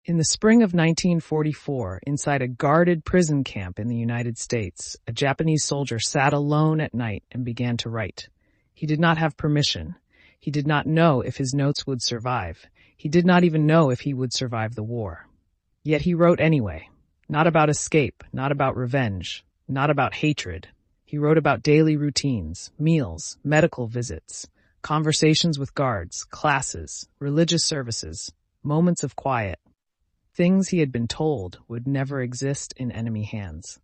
In the spring of 1944, inside a guarded prison camp in the United States, a Japanese soldier sat alone at night and began to write. He did not have permission. He did not know if his notes would survive. He did not even know if he would survive the war. Yet he wrote anyway. Not about escape, not about revenge, not about hatred. He wrote about daily routines, meals, medical visits, conversations with guards, classes, religious services, moments of quiet. Things he had been told would never exist in enemy hands.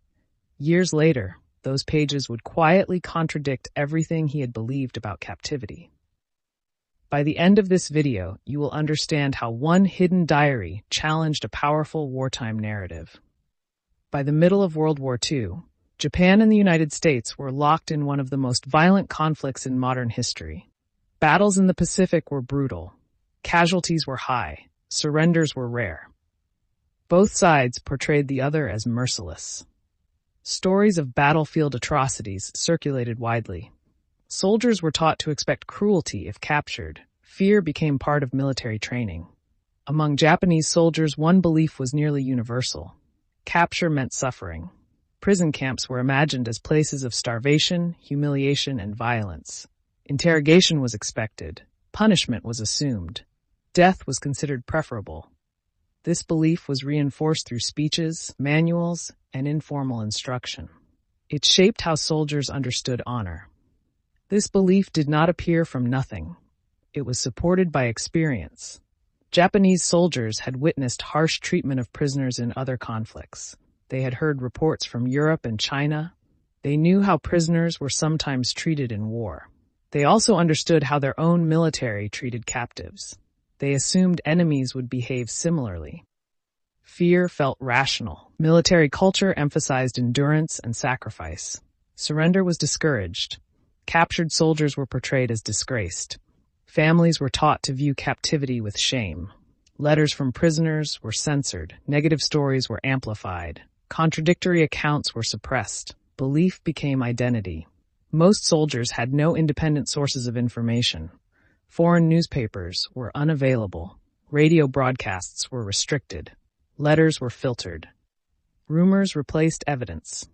Years later, those pages would quietly contradict everything he had believed about captivity. By the end of this video, you will understand how one hidden diary challenged a powerful wartime narrative. By the middle of World War II, Japan and the United States were locked in one of the most violent conflicts in modern history. Battles in the Pacific were brutal. Casualties were high. Surrenders were rare. Both sides portrayed the other as merciless. Stories of battlefield atrocities circulated widely. Soldiers were taught to expect cruelty if captured. Fear became part of military training. Among Japanese soldiers, one belief was nearly universal. Capture meant suffering. Prison camps were imagined as places of starvation, humiliation, and violence. Interrogation was expected. Punishment was assumed. Death was considered preferable. This belief was reinforced through speeches, manuals, and informal instruction. It shaped how soldiers understood honor. This belief did not appear from nothing. It was supported by experience. Japanese soldiers had witnessed harsh treatment of prisoners in other conflicts. They had heard reports from Europe and China. They knew how prisoners were sometimes treated in war. They also understood how their own military treated captives. They assumed enemies would behave similarly. Fear felt rational. Military culture emphasized endurance and sacrifice. Surrender was discouraged. Captured soldiers were portrayed as disgraced. Families were taught to view captivity with shame. Letters from prisoners were censored. Negative stories were amplified. Contradictory accounts were suppressed. Belief became identity. Most soldiers had no independent sources of information. Foreign newspapers were unavailable. Radio broadcasts were restricted. Letters were filtered. Rumors replaced evidence.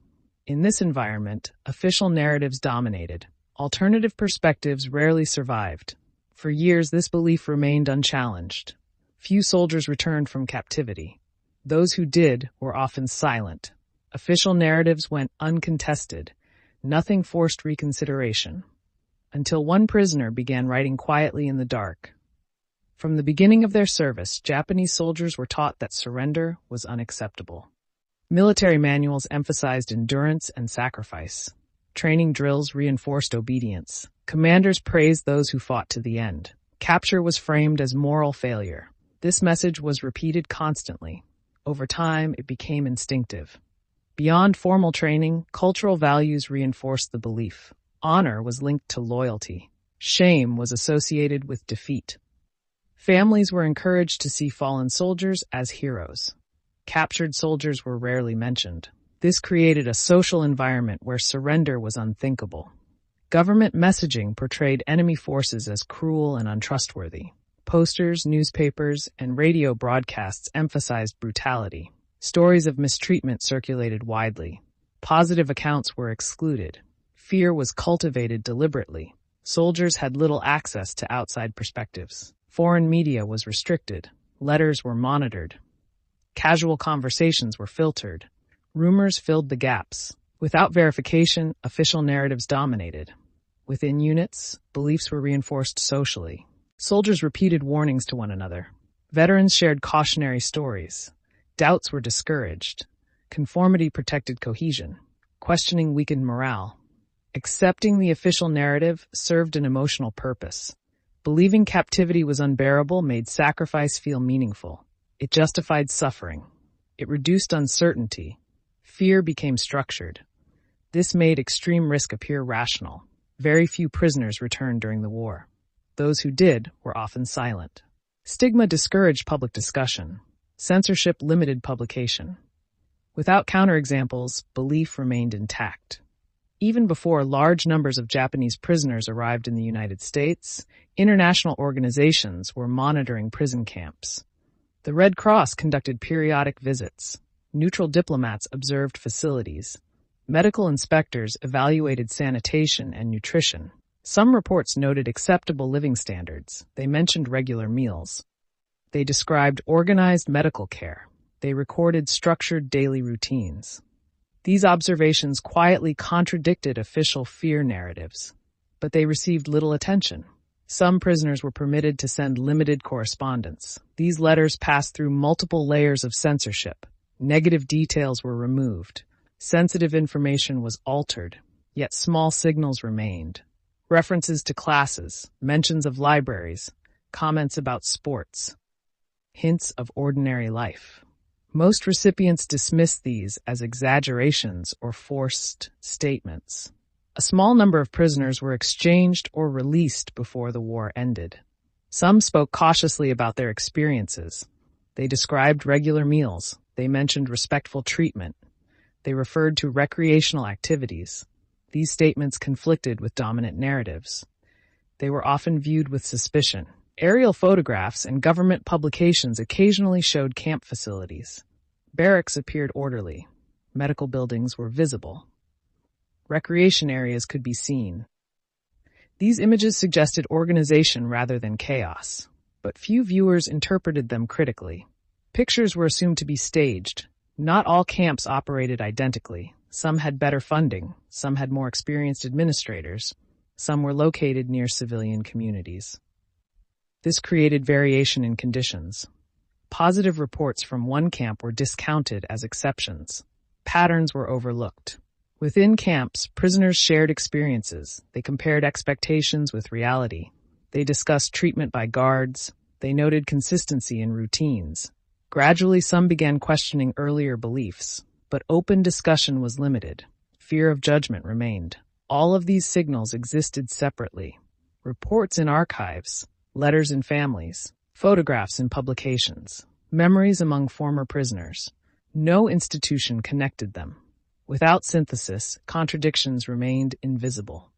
In this environment, official narratives dominated. Alternative perspectives rarely survived. For years, this belief remained unchallenged. Few soldiers returned from captivity. Those who did were often silent. Official narratives went uncontested. Nothing forced reconsideration. Until one prisoner began writing quietly in the dark. From the beginning of their service, Japanese soldiers were taught that surrender was unacceptable. Military manuals emphasized endurance and sacrifice. Training drills reinforced obedience. Commanders praised those who fought to the end. Capture was framed as moral failure. This message was repeated constantly. Over time, it became instinctive. Beyond formal training, cultural values reinforced the belief. Honor was linked to loyalty. Shame was associated with defeat. Families were encouraged to see fallen soldiers as heroes. Captured soldiers were rarely mentioned. This created a social environment where surrender was unthinkable. Government messaging portrayed enemy forces as cruel and untrustworthy. Posters, newspapers, and radio broadcasts emphasized brutality. Stories of mistreatment circulated widely. Positive accounts were excluded. Fear was cultivated deliberately. Soldiers had little access to outside perspectives. Foreign media was restricted. Letters were monitored. Casual conversations were filtered. Rumors filled the gaps. Without verification, official narratives dominated. Within units, beliefs were reinforced socially. Soldiers repeated warnings to one another. Veterans shared cautionary stories. Doubts were discouraged. Conformity protected cohesion. Questioning weakened morale. Accepting the official narrative served an emotional purpose. Believing captivity was unbearable made sacrifice feel meaningful. It justified suffering. It reduced uncertainty. Fear became structured. This made extreme risk appear rational. Very few prisoners returned during the war. Those who did were often silent. Stigma discouraged public discussion. Censorship limited publication. Without counterexamples, belief remained intact. Even before large numbers of Japanese prisoners arrived in the United States, international organizations were monitoring prison camps. The Red Cross conducted periodic visits. Neutral diplomats observed facilities. Medical inspectors evaluated sanitation and nutrition. Some reports noted acceptable living standards. They mentioned regular meals. They described organized medical care. They recorded structured daily routines. These observations quietly contradicted official fear narratives, but they received little attention. Some prisoners were permitted to send limited correspondence. These letters passed through multiple layers of censorship. Negative details were removed. Sensitive information was altered, yet small signals remained. References to classes, mentions of libraries, comments about sports, hints of ordinary life. Most recipients dismissed these as exaggerations or forced statements. A small number of prisoners were exchanged or released before the war ended. Some spoke cautiously about their experiences. They described regular meals. They mentioned respectful treatment. They referred to recreational activities. These statements conflicted with dominant narratives. They were often viewed with suspicion. Aerial photographs and government publications occasionally showed camp facilities. Barracks appeared orderly. Medical buildings were visible. Recreation areas could be seen. These images suggested organization rather than chaos, but few viewers interpreted them critically. Pictures were assumed to be staged. Not all camps operated identically. Some had better funding. Some had more experienced administrators. Some were located near civilian communities. This created variation in conditions. Positive reports from one camp were discounted as exceptions. Patterns were overlooked. Within camps, prisoners shared experiences. They compared expectations with reality. They discussed treatment by guards. They noted consistency in routines. Gradually, some began questioning earlier beliefs, but open discussion was limited. Fear of judgment remained. All of these signals existed separately. Reports in archives, letters in families, photographs in publications, memories among former prisoners. No institution connected them. Without synthesis, contradictions remained invisible.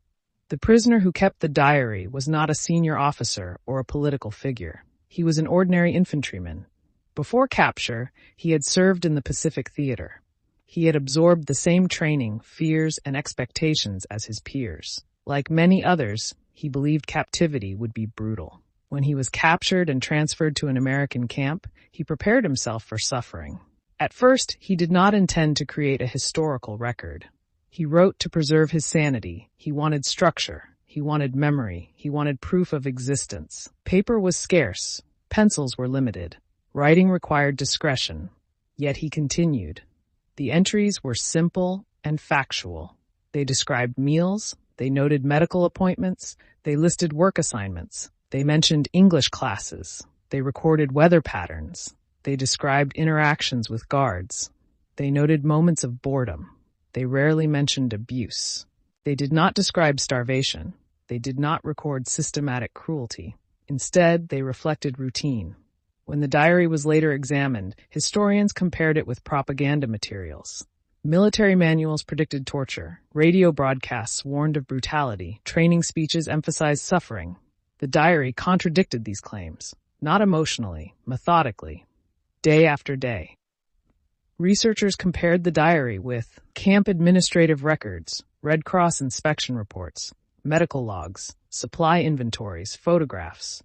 The prisoner who kept the diary was not a senior officer or a political figure. He was an ordinary infantryman. Before capture, he had served in the Pacific Theater. He had absorbed the same training, fears, and expectations as his peers. Like many others, he believed captivity would be brutal. When he was captured and transferred to an American camp, he prepared himself for suffering. At first, he did not intend to create a historical record. He wrote to preserve his sanity. He wanted structure. He wanted memory. He wanted proof of existence. Paper was scarce. Pencils were limited. Writing required discretion. Yet he continued. The entries were simple and factual. They described meals. They noted medical appointments. They listed work assignments. They mentioned English classes. They recorded weather patterns. They described interactions with guards. They noted moments of boredom. They rarely mentioned abuse. They did not describe starvation. They did not record systematic cruelty. Instead, they reflected routine. When the diary was later examined, historians compared it with propaganda materials. Military manuals predicted torture. Radio broadcasts warned of brutality. Training speeches emphasized suffering. The diary contradicted these claims, not emotionally, methodically. Day after day. Researchers compared the diary with camp administrative records, Red Cross inspection reports, medical logs, supply inventories, photographs.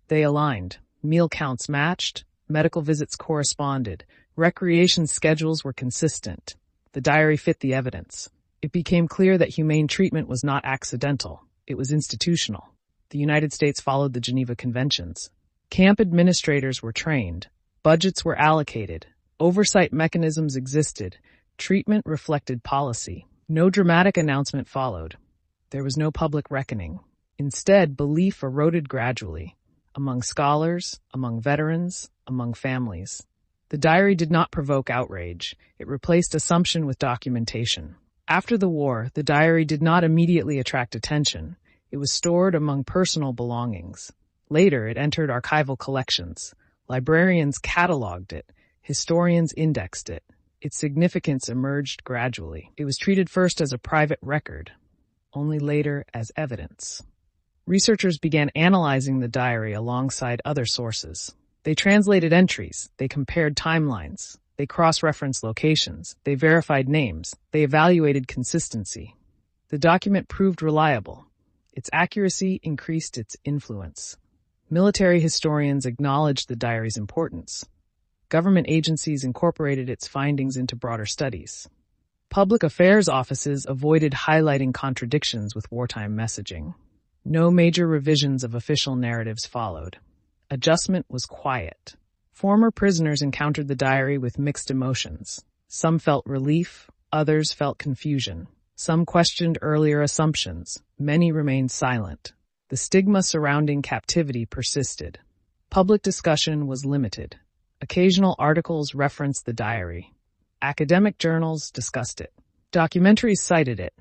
They aligned. Meal counts matched, medical visits corresponded, recreation schedules were consistent. The diary fit the evidence. It became clear that humane treatment was not accidental. It was institutional. The United States followed the Geneva Conventions. Camp administrators were trained. Budgets were allocated. Oversight mechanisms existed. Treatment reflected policy. No dramatic announcement followed. There was no public reckoning. Instead, belief eroded gradually. Among scholars, among veterans, among families. The diary did not provoke outrage. It replaced assumption with documentation. After the war, the diary did not immediately attract attention. It was stored among personal belongings. Later, it entered archival collections. Librarians cataloged it. Historians indexed it. Its significance emerged gradually. It was treated first as a private record, only later as evidence. Researchers began analyzing the diary alongside other sources. They translated entries, they compared timelines, they cross-referenced locations, they verified names, they evaluated consistency. The document proved reliable. Its accuracy increased its influence. Military historians acknowledged the diary's importance. Government agencies incorporated its findings into broader studies. Public affairs offices avoided highlighting contradictions with wartime messaging. No major revisions of official narratives followed. Adjustment was quiet. Former prisoners encountered the diary with mixed emotions. Some felt relief, others felt confusion. Some questioned earlier assumptions. Many remained silent. The stigma surrounding captivity persisted. Public discussion was limited. Occasional articles referenced the diary. Academic journals discussed it. Documentaries cited it,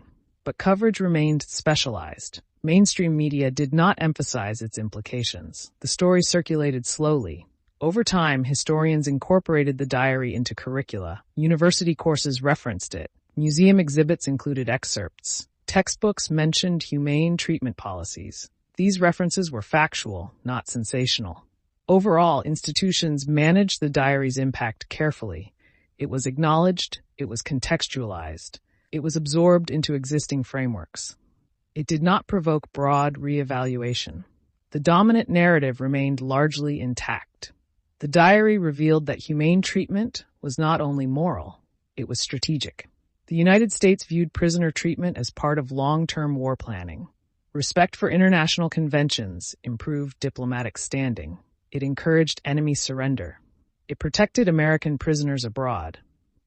but coverage remained specialized. Mainstream media did not emphasize its implications. The story circulated slowly. Over time, historians incorporated the diary into curricula. University courses referenced it. Museum exhibits included excerpts. Textbooks mentioned humane treatment policies. These references were factual, not sensational. Overall, institutions managed the diary's impact carefully. It was acknowledged, it was contextualized, it was absorbed into existing frameworks. It did not provoke broad reevaluation. The dominant narrative remained largely intact. The diary revealed that humane treatment was not only moral, it was strategic. The United States viewed prisoner treatment as part of long-term war planning. Respect for international conventions improved diplomatic standing. It encouraged enemy surrender. It protected American prisoners abroad.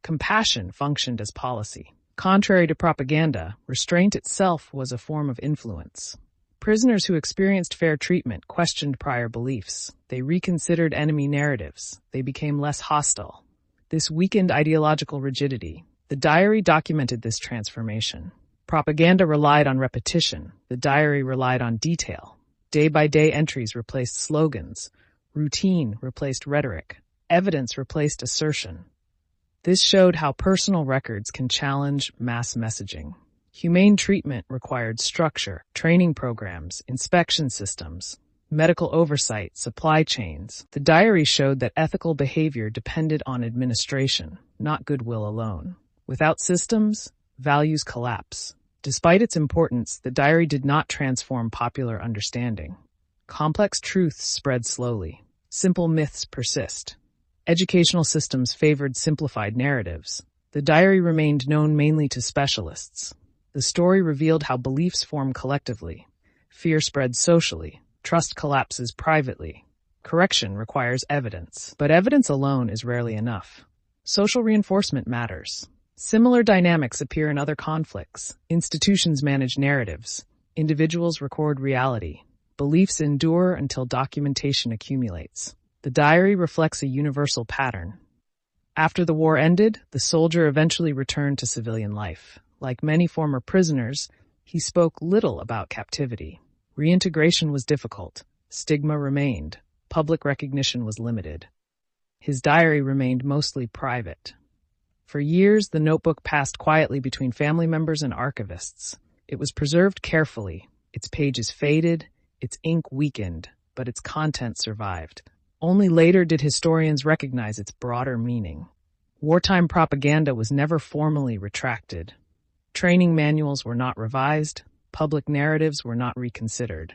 Compassion functioned as policy. Contrary to propaganda, restraint itself was a form of influence. Prisoners who experienced fair treatment questioned prior beliefs. They reconsidered enemy narratives. They became less hostile. This weakened ideological rigidity. The diary documented this transformation. Propaganda relied on repetition. The diary relied on detail. Day-by-day entries replaced slogans. Routine replaced rhetoric. Evidence replaced assertion. This showed how personal records can challenge mass messaging. Humane treatment required structure, training programs, inspection systems, medical oversight, supply chains. The diary showed that ethical behavior depended on administration, not goodwill alone. Without systems, values collapse. Despite its importance, the diary did not transform popular understanding. Complex truths spread slowly. Simple myths persist. Educational systems favored simplified narratives. The diary remained known mainly to specialists. The story revealed how beliefs form collectively. Fear spreads socially. Trust collapses privately. Correction requires evidence, but evidence alone is rarely enough. Social reinforcement matters. Similar dynamics appear in other conflicts. Institutions manage narratives. Individuals record reality. Beliefs endure until documentation accumulates. The diary reflects a universal pattern. After the war ended, the soldier eventually returned to civilian life. Like many former prisoners, he spoke little about captivity. Reintegration was difficult. Stigma remained. Public recognition was limited. His diary remained mostly private. For years, the notebook passed quietly between family members and archivists. It was preserved carefully. Its pages faded, its ink weakened, but its content survived. Only later did historians recognize its broader meaning. Wartime propaganda was never formally retracted. Training manuals were not revised. Public narratives were not reconsidered.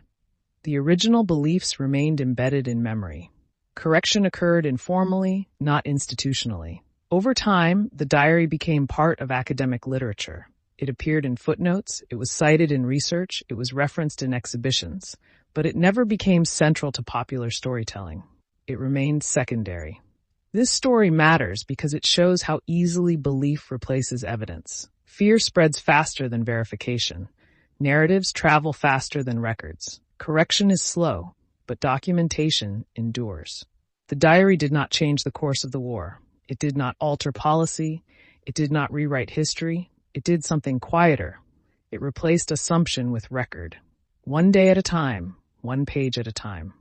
The original beliefs remained embedded in memory. Correction occurred informally, not institutionally. Over time, the diary became part of academic literature. It appeared in footnotes, it was cited in research, it was referenced in exhibitions, but it never became central to popular storytelling. It remained secondary. This story matters because it shows how easily belief replaces evidence. Fear spreads faster than verification. Narratives travel faster than records. Correction is slow, but documentation endures. The diary did not change the course of the war. It did not alter policy. It did not rewrite history. It did something quieter. It replaced assumption with record. One day at a time, one page at a time.